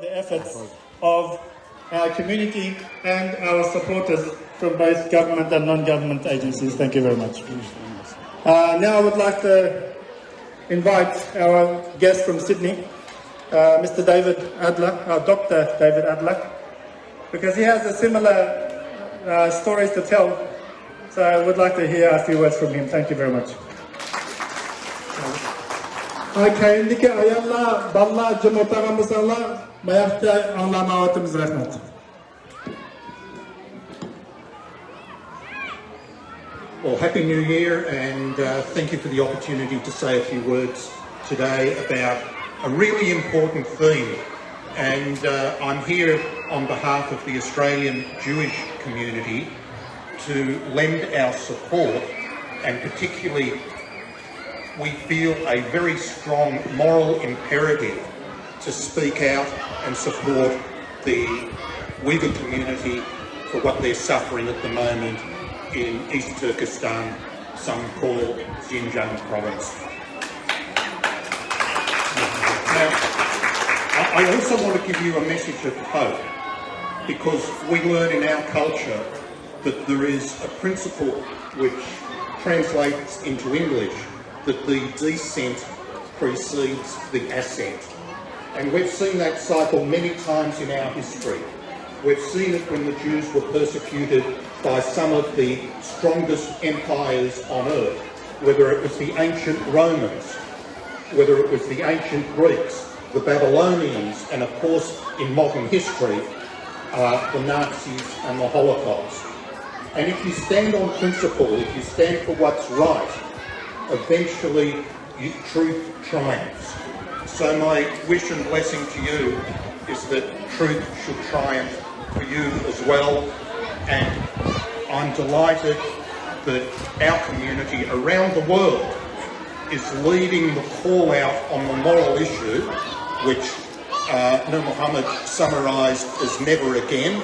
the efforts of our community and our supporters from both government and non-government agencies. Thank you very much. Now I would like to invite our guest from Sydney, Mr. David Adler, Dr. David Adler, because he has a similar stories to tell. So I would like to hear a few words from him. Thank you very much. Kayındaki ayarla, balla, cımırtağımızla, mayakta anlamavatımız rahmet. Well, Happy New Year, and thank you for the opportunity to say a few words today about a really important theme. And I'm here on behalf of the Australian Jewish community to lend our support, and particularly we feel a very strong moral imperative to speak out and support the Uyghur community for what they're suffering at the moment in East Turkistan, some call Xinjiang province. Now, I also want to give you a message of hope, because we learn in our culture that there is a principle which translates into English that the descent precedes the ascent. And we've seen that cycle many times in our history. We've seen it when the Jews were persecuted by some of the strongest empires on earth, whether it was the ancient Romans, whether it was the ancient Greeks, the Babylonians, and of course in modern history, the Nazis and the Holocaust. And if you stand on principle, if you stand for what's right, eventually truth triumphs. So my wish and blessing to you is that truth should triumph for you as well. And I'm delighted that our community around the world is leading the call out on the moral issue, which Nur Muhammad summarised as never again.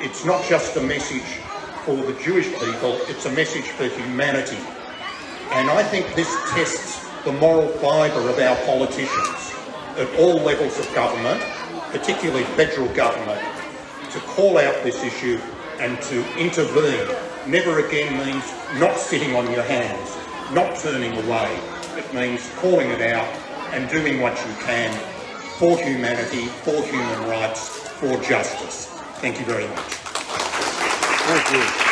It's not just a message for the Jewish people, it's a message for humanity. And I think this tests the moral fibre of our politicians at all levels of government, particularly federal government, to call out this issue and to intervene. Never again means not sitting on your hands, not turning away. It means calling it out and doing what you can for humanity, for human rights, for justice. Thank you very much. Thank you.